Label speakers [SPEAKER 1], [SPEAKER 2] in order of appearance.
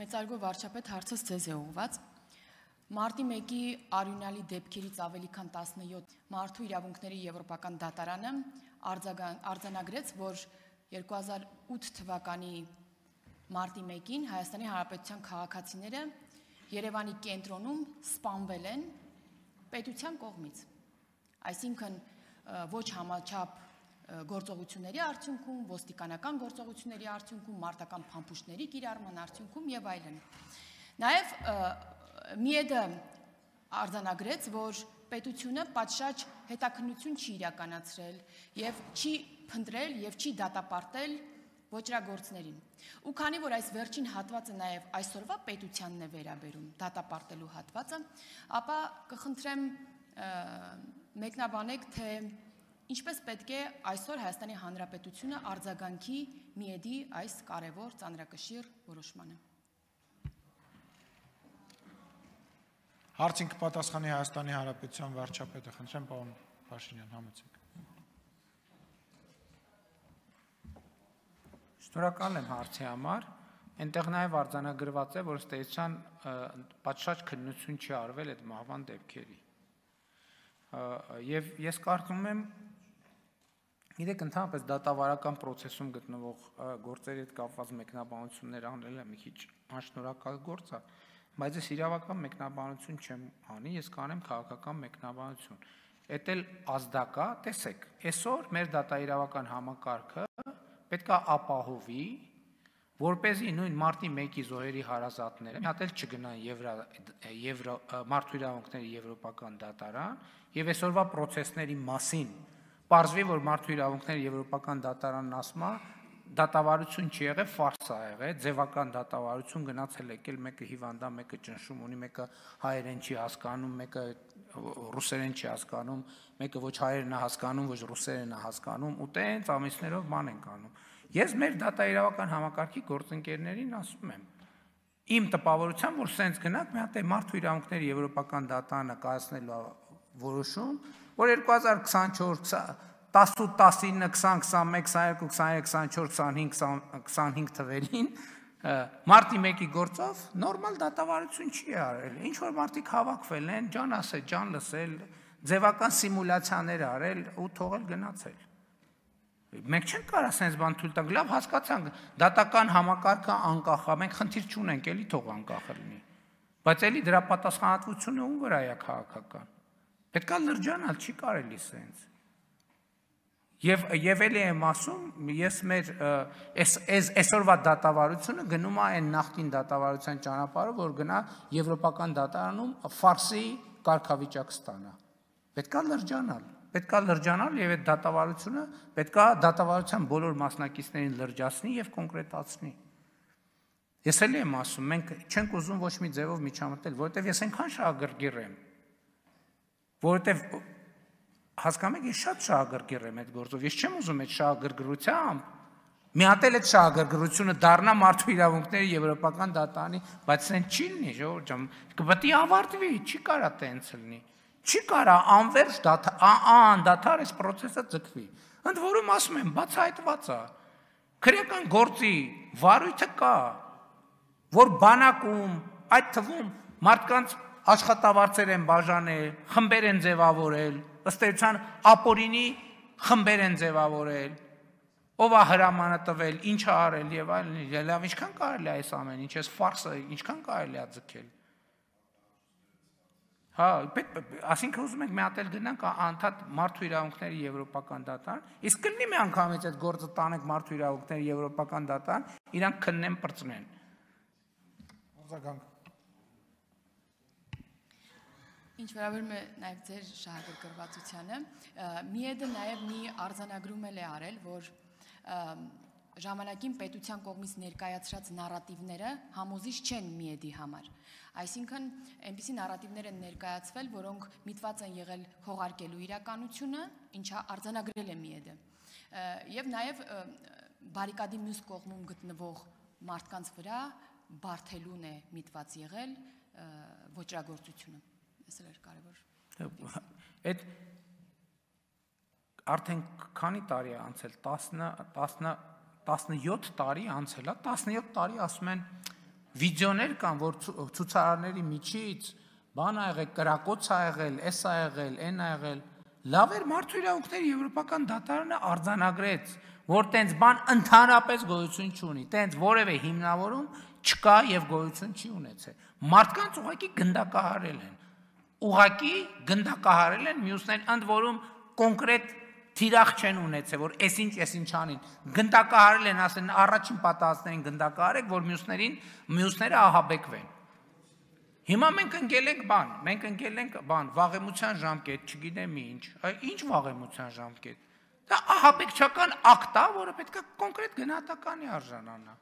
[SPEAKER 1] Մեծարգո վարչապետ, հարցս ձեզ է ուղղված։ Մարտի 1-ի արյունալի դեպքերից ավելի քան 17 մարդու իրավունքների եվրոպական դատարանը արձանագրեց, որ 2008 թվականի մարտի 1-ին Հայաստանի Հանրապետության քաղաքացիները Երևանի կենտրոնում սպանվել են պետության կողմից։ Այսինքն ոչ համաչափ գործողությունների արդյունքում, ոստիկանական գործողությունների արդյունքում, մարտական փամփուշտների կիրառման արդյունքում եւ այլն։ Նաեւ ՄԻԵԴ-ը արձանագրեց, որ պետությունը պատշաճ հետաքննություն չի իրականացրել եւ չի փնտրել եւ չի դատապարտել ոճրագործներին։ Ու քանի որ այս վերջին հատվածը նաեւ այսօրվա պետությանն է վերաբերում, դատապարտելու հատվածը, ապա կխնդրեմ մեկնաբանեք, թե ինչպես պետք է այսօր Հայաստանի Հանրապետությունը արձագանքի ՄԻԵԴ-ի այս կարևոր ծանրակշիռ որոշմանը։
[SPEAKER 2] Հարցին կպատասխանի Հայաստանի Հանրապետության վարչապետը, խնդրեմ պարոն Փաշինյան, համեցեք։
[SPEAKER 3] Շնորհակալ եմ հարցի համար։ Այնտեղ նաև արձանագրված է, որ ըստ էության պատշաճ քննություն չի արվել այդ մահվան դեպքերի։ Եվ ես կարծում եմ, գիտեք, ընդհանրապես դատավարական process-ում գտնվող գործերի հետ կապված մեկնաբանություններ անելը մի քիչ անշնորհակալ գործ է, բայց ես իրավական մեկնաբանություն չեմ անի, ես կանեմ քաղաքական մեկնաբանություն։ Էդ էլ ազդակա, տեսեք, այսօր մեր դատաիրավական համակարգը պետք է ապահովի, որպեսզի նույն մարտի 1-ի զոհերի հարազատները մի հատ էլ չգնան մարդու իրավունքների եվրոպական դատարան եւ այսօրվա process-ների մասին պարզվի, որ մարդու իրավունքների եվրոպական դատարանն ասում է դատավարություն չի եղել, ֆարս է եղել, ձևական դատավարություն գնացել եկել, մեկը հիվանդ է, մեկը ճնշում ունի, մեկը հայերեն չի հասկանում, մեկը ռուսերեն չի հասկանում, մեկը ոչ հայերեն է հասկանում, ոչ ռուսերեն է հասկանում, ու տենց ամիսներով բան ենք անում։ Ես մեր դատաիրավական համակարգի գործընկերներին ասում եմ, իմ տպավորությամբ, որ սենց գնանք, մի հատ է մարդու իրավունքների եվրոպական դատարանը կայացնելու որոշում, որ 2024 18, 19, 20, 21, 22, 23, 24, 25 թվերին մարտի 1-ի գործով նորմալ դատավարություն չի արել։ Ինչ որ մարդիկ հավաքվել են, ջան ասել, ջան լսել, ձևական սիմուլյացիաներ արել ու թողել գնացել։ Մենք չենք կարող ասենց բան թույլ տանք, լավ հասկացանք, դատական համակարգը անկախ է, մենք խնդիր չունենք, էլի թող անկախ լինի։ Բայց էլի դրա պատասխանատվությունը ում վրա է քաղաքական։ Պետք է լրջանալ, չի կարելի սենց։ Եվ էլի եմ ասում, ես մեր այսօրվա դատավարությունը գնում է այն նախկին դատավարության ճանապարհով, որ գնա եվրոպական դատարանում ֆարսի կարգավիճակ ստանա։ Պետք է լրջանալ եւ այդ դատավարությունը պետք է դատավարության բոլոր մասնակիցներին լրջացնի եւ կոնկրետացնի։ Ես էլի եմ ասում, մենք չենք ուզում ոչ մի ձևով միջամտել, որովհետեւ ես այնքան շահագրգիռ եմ, որովհետեւ հասկանում եք, ես շատ շահագրգիռ եմ այդ գործով, ես չեմ ուզում այդ շահագրգռությամբ մի հատ էլ այդ շահագրգռությունը դառնա մարդու իրավունքների եվրոպական դատարանի, բայց սենց չի լինի, ժողովուրդ ջան, պետք է ավարտվի, չի կարա տենց լինի, չի կարա անվերջ անդադար այս process-ը ձգվի։ Ընդ որում ասում եմ, բացահայտված է, քրեական գործի վարույթը կա, որ բանակում, այդ թվում մարդկանց աշխատավարձեր են բաժանել, խմբեր են ձևավորել, ըստ էության ապօրինի խմբեր են ձևավորել, ով է հրամանը տվել, ինչ է արել եւ այլն, լավ ինչքան կարելի է այս ամեն ինչ, այս ֆարսը ինչքան կարելի է ձգել։ Հա, ասինքն ուզում ենք մի հատ էլ գնանք անդադ մարդու իրավունքների եվրոպական դատարան, իսկ կլինի մի անգամից այդ գործը տանենք մարդու իրավունքների եվրոպական դատարան, իրանք քննեն, պրծնեն։
[SPEAKER 1] Ինչ վերաբերում է նաև ձեր շահագրգռվածությանը, ՄԻԵԴ-ը նաև մի արձանագրում է արել, որ ժամանակին պետության կողմից ներկայացրած նարատիվները համոզիչ չեն ՄԻԵԴ-ի համար։ Այսինքն, այնպիսի նարատիվներ են ներկայացվել, որոնք միտված են եղել քողարկելու իրականությունը, ինչը արձանագրել է ՄԻԵԴ-ը։ Եվ նաև բարիկադի մյուս կողմում գտնվող մարդկանց վրա բարթելուն է միտված եղել ոճրագործությունը։ Ես էլ էր կարևոր։
[SPEAKER 3] Այդ արդեն քանի տարի է անցել, 17 տարի անցել է, 17 տարի ասում են Վիդեոներ կան, որ ցուցարարների միջից բան ա եղել, կրակոց ա եղել, էս ա եղել, այն ա եղել։ Լավ էր մարդու իրավունքների եվրոպական դատարանը արձանագրեց, որ տենց բան ընդհանրապես գոյություն չունի, տենց որևէ հիմնավորում չկա եւ գոյություն չի ունեցել։ Մարդկանց ուղղակի գնդակահարել են։ Ուղղակի գնդակահարել են, մյուսներին ընդ որում կոնկրետ թիրախ չեն ունեցել, որ այսինչ անին։ Գնդակահարել են, ասեն առաջին պատահածներին գնդակահարեք, որ մյուսները ահաբեկվեն։ Հիմա մենք ընկել ենք բան, վաղեմության ժամկետ, չգիտեմ ինչ վաղեմության ժամկետ։ Դա ահաբեկչական ակտ է, որը պետք է կոնկրետ գնահատականի արժանանա։